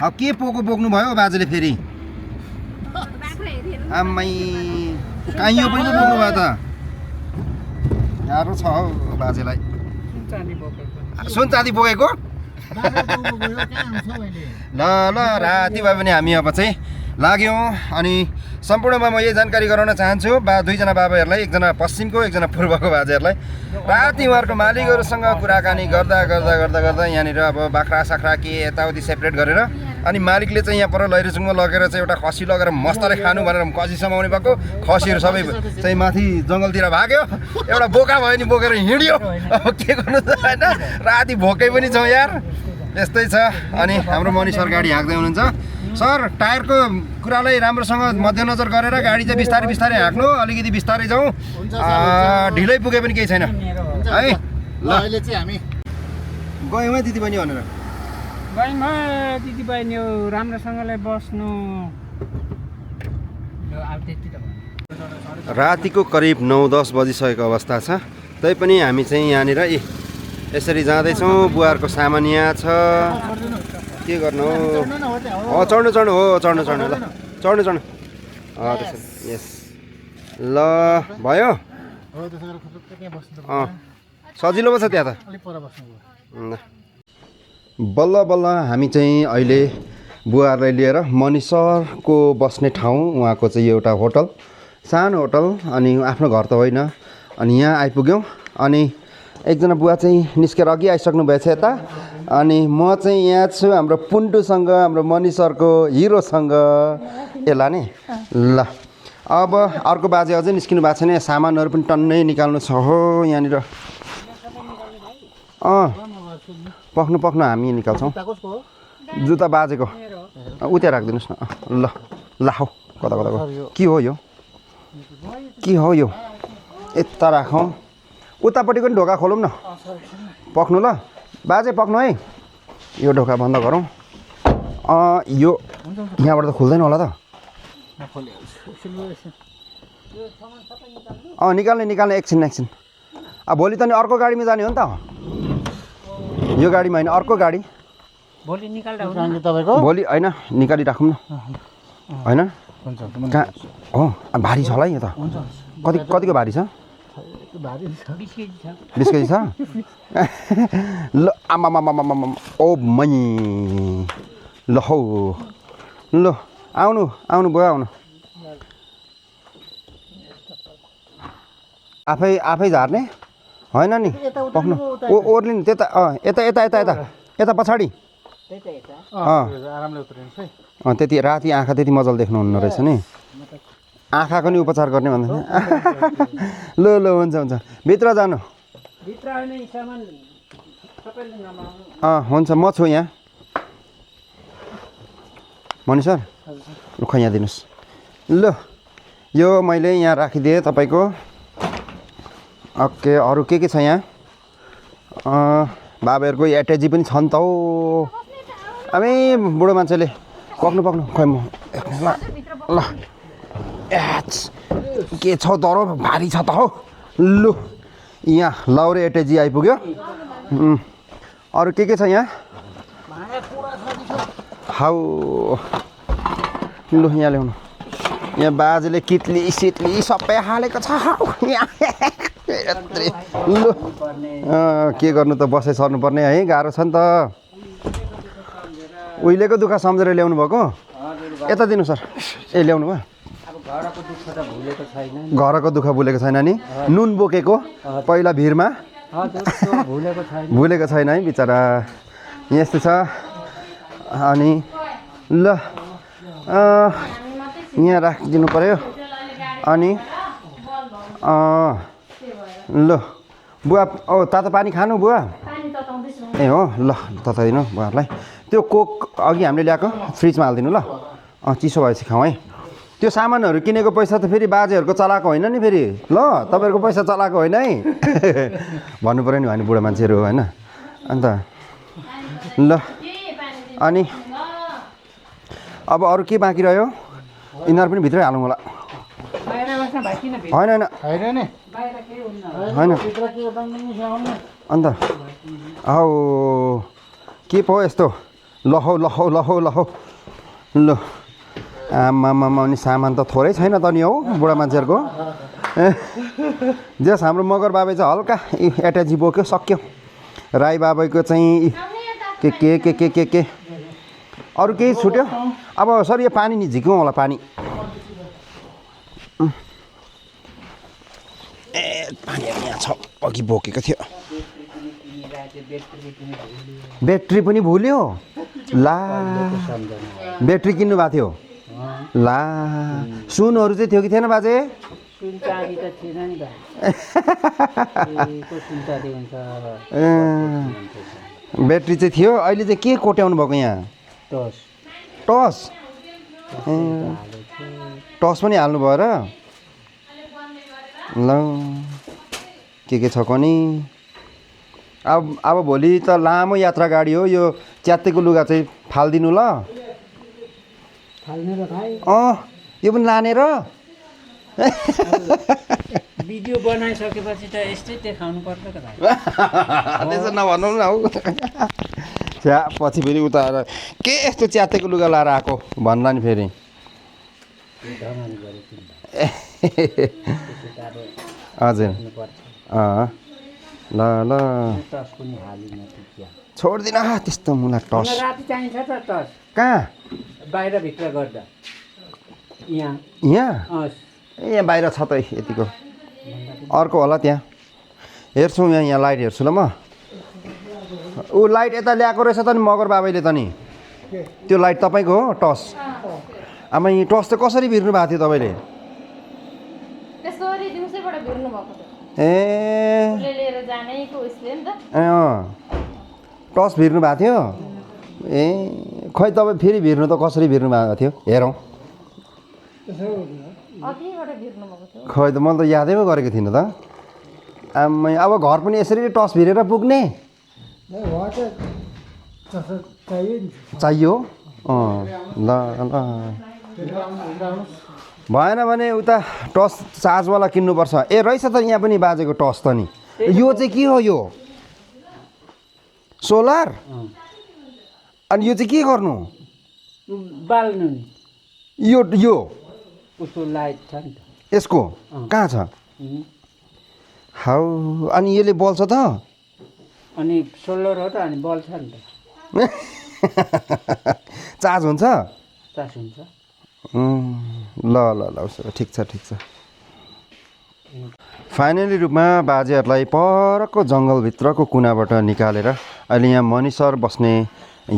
अब के पोको बोक्नु भयो बाजेले फेरि आम्मै काइयो पनि त बोक्नु भयो त गाह्रो छ हौ बाजेलाई चाँदी बोकेको सुन चाँदी बोकेको ल राति भए पनि हामी अब चाहिँ लाग्यौँ अनि सम्पूर्णमा म यही जानकारी गराउन चाहन्छु दुईजना बाबाहरूलाई एकजना पश्चिमको एकजना पूर्वको बाजेहरूलाई राति उहाँहरूको मालिकहरूसँग कुराकानी गर्दा यहाँनिर अब बाख्रा साख्रा के यताउति सेपरेट गरेर अनि मालिकले चाहिँ यहाँ पर लैरेजुङमा लगेर चाहिँ एउटा खसी लगेर मस्तले खानु भनेर खसी समाउने भएको खसीहरू सबै चाहिँ माथि जङ्गलतिर भाग्यो एउटा बोका भयो नि बोकेर हिँड्यो अब के गर्नु त होइन राति भोकै पनि छौँ यार यस्तै छ अनि हाम्रो मनी सर गाडी हाँक्दै हुनुहुन्छ सर टायरको कुरालाई राम्रोसँग मध्यनजर गरेर गाडी चाहिँ बिस्तारै बिस्तारै हाँक्नु अलिकति बिस्तारै जाउँ ढिलै पुगे पनि केही छैन है ल अहिले चाहिँ हामी गयौँ है दिदीबहिनी भनेर गयौँ दिदीबहिनी राम्रोसँगले बस्नु अब त्यति त रातिको करिब 9-10 बजिसकेको अवस्था छ तैपनि हामी चाहिँ यहाँनिर यसरी जाँदैछौँ बुवाहरूको सामान यहाँ छ के गर्नु हो चढ्नु चढ्नु हो चढ्नु चढ्नु ल चढ्नु चढ्नु त्यसरी यस ल भयो सजिलो पो छ त्यहाँ त बल्ल बल्ल हामी चाहिँ अहिले बुवाहरूलाई लिएर मनिसरको बस्ने ठाउँ उहाँको चाहिँ एउटा होटल सानो होटल अनि आफ्नो घर त होइन अनि यहाँ आइपुग्यौँ अनि एकजना बुवा चाहिँ निस्केर अघि आइसक्नु भएछ यता अनि म चाहिँ यहाँ छु हाम्रो पुन्टुसँग हाम्रो मनिसरको हिरोसँग यसलाई नि ल अब अर्को बाजे अझै निस्किनु भएको छैन सामानहरू पनि टन्नै निकाल्नु छ हो यहाँनिर पक्नु पक्नु हामी निकाल्छौँ जुत्ता बाजेको उता राखिदिनुहोस् न ल ला हौ कता कता के हो यो के हो यो यता राखौँ उतापट्टिको पनि ढोका खोलौँ न पक्नु ल बाजे पक्नु है यो ढोका बन्द गरौँ यो यहाँबाट त खुल्दैन होला त निकाल्ने निकाल्ने एकछिन अब भोलि त नि अर्को गाडीमा जाने हो नि त यो गाडीमा होइन अर्को गाडी भोलि निकाल्दा तपाईँको भोलि होइन निकालिराखौँ न होइन कहाँ हो भारी छ होला है यो त कतिको भारी छ 20 केजी छ ल आमा ओ मनी ल हौ ल आउनु बुवा आउनु आफै झार्ने होइन नि पक्नु ओर्लिनु त्यता यता पछाडि त्यति राति आँखा त्यति मजाले देख्नुहुन्न रहेछ नि आँखाको नि उपचार गर्ने भन्दा ल हुन्छ भित्र जानु हुन्छ म छु यहाँ मनी सर रुख यहाँ दिनुहोस् ल यो मैले यहाँ राखिदिएँ तपाईँको ओके अरू के छ यहाँ बाबाहरूको एटेजी पनि छ नि त हौ अबे बुढो मान्छेले पक्नु खै म ल के छ दरो भारी छ त हौ लु यहाँ लाउरे एटेजी आइपुग्यो अरू के छ यहाँ हाउ लु यहाँ ल्याउनु यहाँ बाजेले कितली सिटली सबै हालेको छ लु के गर्नु त बसै सर्नुपर्ने है गाह्रो छ नि त उहिलेको दुःख सम्झेर ल्याउनु भएको यता दिनु सर ल्याउनु भयो घरको दुःख भुलेको छैन नि नुन बोकेको पहिला भिरमा भुलेको छैन है बिचरा यस्तो छ अनि ल यहाँ राखिदिनु पर्यो अनि ल बुवा तातो पानी खानु बुवा ए हो ल तताइदिनु बुवाहरूलाई त्यो कोक अघि हामीले ल्याएको फ्रिजमा हालिदिनु ल चिसो भएपछि खाउँ है त्यो सामानहरू किनेको पैसा त फेरि बाजेहरूको चलाएको होइन नि फेरि ल तपाईँहरूको पैसा चलाएको होइन है भन्नु पऱ्यो नि भने बुढो मान्छेहरू होइन अन्त ल अनि अब अरू के बाँकी रह्यो यिनीहरू पनि भित्रै हालौँ होला होइन अन्त हौ के पो यस्तो लहौ ल आमामा नि सामान त थोरै छैन त नि हौ बुढा मान्छेहरूको जस हाम्रो मगर बाबा चाहिँ हल्का एट्याची बोक्यो सक्यो राई बाबाको चाहिँ के अरू केही छुट्यो अब सर यो पानी नि झिक्यौँ होला पानी पानीहरू यहाँ छ अघि बोकेको थियो ब्याट्री पनि भुल्यो ला ब्याट्री किन्नु भएको थियो ला सुनहरू चाहिँ थियो कि थिएन बाजे ब्याट्री चाहिँ थियो अहिले चाहिँ के कोट्याउनु भएको यहाँ टस टस पनि हाल्नुभयो र ल के छ कोनी अब भोलि त लामो यात्रा गाडी हो यो च्यात्तेको लुगा चाहिँ फालिदिनु ल यो पनि लाने र भिडियो बनाइसकेपछि त यस्तै देखाउनु पर्छ त भाइ त्यसो नभनौ न हौ छ्या पछि फेरि उता आएर के यस्तो च्यात्तेको लुगा लाएर आएको भन्ला नि फेरि हजुर ल ल छोड्दिन त्यस्तो मलाई टस राति चाहिन्छ त टस कहाँ बाहिरभित्र गर्दा यहाँ यहाँ बाहिर छ त यतिको अर्को होला त्यहाँ हेर्छु यहाँ लाइट हेर्छु ल म ऊ लाइट यता ल्याएको रहेछ त नि मगर बाबैले त नि त्यो लाइट तपाईँको हो टस आमा यी टस त कसरी भिर्नु भएको थियो तपाईँले टस भिर्नु भएको थियो खै तपाईँ फेरि भिर्नु त कसरी भिर्नु भएको थियो हेरौँ खै त मैले त यादै पो गरेको थिइनँ त आमै अब घर पनि यसरी टस भिरेर पुग्ने चाहियो ल ल भएन भने उता टस चार्जवाला किन्नुपर्छ रहेछ त यहाँ पनि बाजेको टस त नि यो चाहिँ के हो यो सोलर अनि यो चाहिँ के गर्नु बाल्नु नि यो उसको लाइट छ नि त यसको कहाँ छ हाउ अनि यसले बल्छ त अनि सोलर हो त अनि बल्छ नि त चार्ज हुन्छ चार्ज हुन्छ ल ल ल उसो ठिक छ फाइनली रूपमा बाजेहरूलाई परको जङ्गलभित्रको कुनाबाट निकालेर अहिले यहाँ मनिसर बस्ने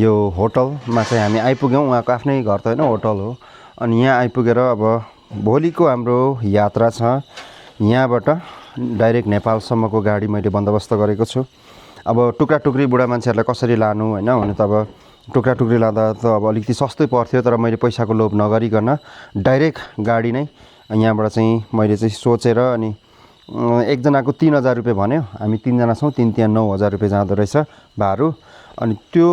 यो होटलमा चाहिँ हामी आइपुग्यौँ उहाँको आफ्नै घर त होइन होटल हो अनि यहाँ आइपुगेर अब भोलिको हाम्रो यात्रा छ यहाँबाट डाइरेक्ट नेपालसम्मको गाडी मैले बन्दोबस्त गरेको छु अब टुक्रा टुक्री बुढा मान्छेहरूलाई कसरी लानु होइन हुन त अब टुक्रा टुक्री लाँदा त अब अलिकति सस्तै पर्थ्यो तर मैले पैसाको लोभ नगरिकन डाइरेक्ट गाडी नै यहाँबाट चाहिँ मैले चाहिँ सोचेर अनि एकजनाको 3000 रुपियाँ भन्यो हामी 3 जना छौँ त्यहाँ 9000 रुपियाँ जाँदो रहेछ भाडा अनि त्यो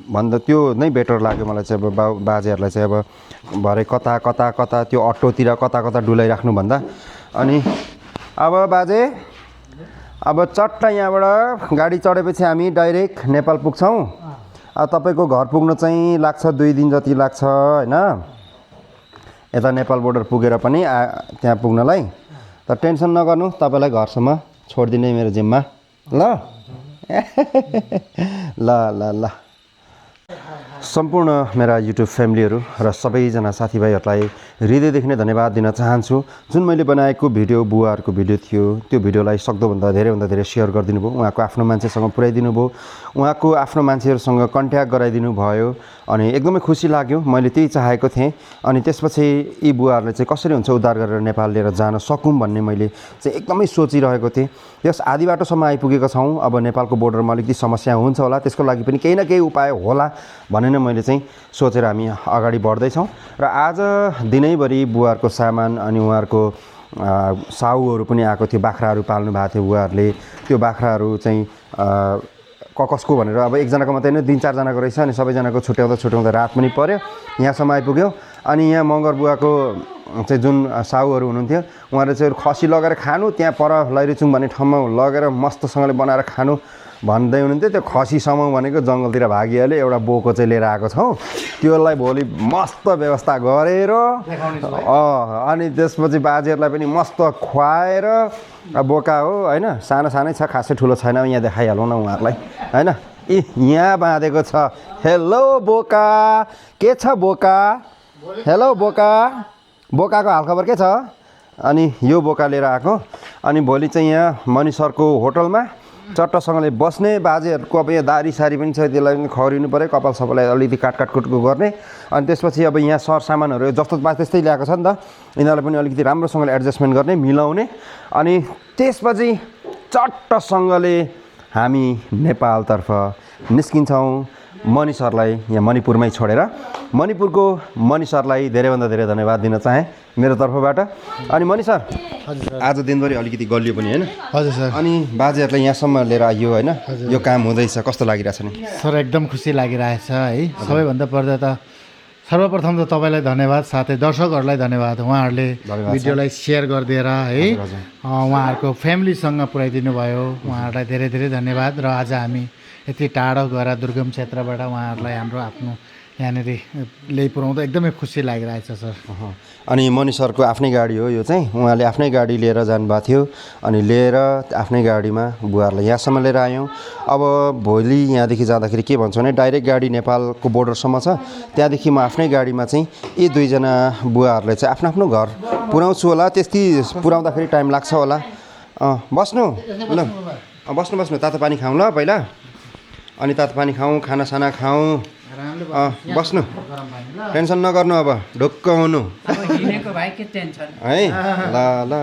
भन्दा त्यो नै बेटर लाग्यो मलाई चाहिँ अब बाजेहरूलाई चाहिँ अब भरे कता त्यो अटोतिर कता डुलाइराख्नुभन्दा अनि अब बाजे अब चट्ट यहाँबाट गाडी चढेपछि हामी डाइरेक्ट नेपाल पुग्छौँ अब तपाईँको घर पुग्नु चाहिँ लाग्छ 2 दिन जति लाग्छ होइन यता नेपाल बोर्डर पुगेर पनि त्यहाँ पुग्नलाई त टेन्सन नगर्नु तपाईँलाई घरसम्म छोडिदिने मेरो जिम्मा ल ल ल ल सम्पूर्ण मेरा युट्युब फ्यामिलीहरू र सबैजना साथीभाइहरूलाई हृदयदेखि नै धन्यवाद दिन चाहन्छु जुन मैले बनाएको भिडियो बुवाहरूको भिडियो थियो त्यो भिडियोलाई सक्दोभन्दा धेरै सेयर गरिदिनु भयो उहाँको आफ्नो मान्छेसँग पुर्याइदिनु भयो उहाँको आफ्नो मान्छेहरूसँग कन्ट्याक्ट गराइदिनु भयो अनि एकदमै खुसी लाग्यो मैले त्यही चाहेको थिएँ अनि त्यसपछि यी बुवाहरूले चाहिँ कसरी हुन्छ उद्धार गरेर नेपाल लिएर जान सकौँ भन्ने मैले चाहिँ एकदमै सोचिरहेको थिएँ यस आधी बाटोसम्म आइपुगेका छौँ अब नेपालको बोर्डरमा अलिकति समस्या हुन्छ होला त्यसको लागि पनि केही न केही उपाय होला भनेर मैले चाहिँ सोचेर हामी अगाडि बढ्दैछौँ र आज दिनैभरि बुवाहरूको सामान अनि उहाँहरूको साउहरू पनि आएको थियो बाख्राहरू पाल्नु भएको थियो बुवाहरूले त्यो बाख्राहरू चाहिँ कसको भनेर अब एकजनाको मात्रै होइन 3-4 जनाको रहेछ अनि सबैजनाको छुट्याउँदा रात पनि पर्यो यहाँसम्म आइपुग्यो अनि यहाँ मगर बुवाको चाहिँ जुन साउहरू हुनुहुन्थ्यो उहाँले चाहिँ खसी लगेर खानु त्यहाँ पर लैरिचुङ भन्ने ठाउँमा लगेर मस्तसँगले बनाएर खानु भन्दै हुनुहुन्थ्यो त्यो खसीसम्म भनेको जङ्गलतिर भागिहाल्यो एउटा बोको चाहिँ लिएर आएको छौँ त्यसलाई भोलि मस्त व्यवस्था गरेर अनि त्यसपछि बाजेहरूलाई पनि मस्त खुवाएर बोका हो होइन सानै छ खासै ठुलो छैन यहाँ देखाइहालौँ न उहाँहरूलाई होइन यहाँ बाँधेको छ हेलो बोका के छ बोका हेलो बोकाको हालखबर के छ अनि यो बोका लिएर आएको अनि भोलि चाहिँ यहाँ मनिसरको होटलमा चट्टसँगले बस्ने बाजेहरूको अब यहाँ दारी सारी पनि छ त्यसलाई पनि खरिनु पऱ्यो कपाल सपाललाई अलिकति काटकुटको गर्ने अनि त्यसपछि अब यहाँ सरसामानहरू जस्तो त्यस्तै ल्याएको छ नि त यिनीहरूलाई पनि अलिकति राम्रोसँगले एडजस्टमेन्ट गर्ने मिलाउने अनि त्यसपछि चट्टसँगले हामी नेपालतर्फ निस्किन्छौँ मणि सरलाई यहाँ मणिपुरमै छोडेर मणिपुरको मणि सरलाई धेरैभन्दा धेरै धन्यवाद दिन चाहेँ मेरो तर्फबाट। अनि मणि सर आज दिनभरि अलिकति गलियो पनि होइन? हजुर सर। अनि बाजेहरूलाई यहाँसम्म लिएर आइयो होइन, यो काम हुँदैछ, कस्तो लागिरहेछ नि? सर एकदम खुसी लागिरहेछ है। सबैभन्दा पर्दा त सर्वप्रथम त तपाईँलाई धन्यवाद, साथै दर्शकहरूलाई धन्यवाद। उहाँहरूले भिडियोलाई सेयर गरिदिएर है उहाँहरूको फ्यामिलीसँग पुऱ्याइदिनु भयो, उहाँहरूलाई धेरै धेरै धन्यवाद। र आज हामी यति टाढो गएर दुर्गम क्षेत्रबाट उहाँहरूलाई हाम्रो आफ्नो यहाँनिर ल्याइ पुऱ्याउँदा एकदमै खुसी लागिरहेछ सर। अनि मणि सरको आफ्नै गाडी हो यो चाहिँ, उहाँले आफ्नै गाडी लिएर जानुभएको थियो अनि लिएर आफ्नै गाडीमा बुवाहरूलाई यहाँसम्म लिएर आयौँ। अब भोलि यहाँदेखि जाँदाखेरि के भन्छ भने डाइरेक्ट गाडी नेपालको बोर्डरसम्म छ, त्यहाँदेखि म आफ्नै गाडीमा चाहिँ यी दुईजना बुवाहरूलाई चाहिँ आफ्नो आफ्नो घर पुऱ्याउँछु होला। त्यति पुऱ्याउँदाखेरि टाइम लाग्छ होला। बस्नु ल, बस्नु तातो पानी खाउँ ल पहिला, अनि तातो पानी खाउँ, खानासाना खाउँ, बस्नु, टेन्सन नगर्नु, अब ढुक्क हुनु हिँडेको भाइ के टेन्सन है। ल ल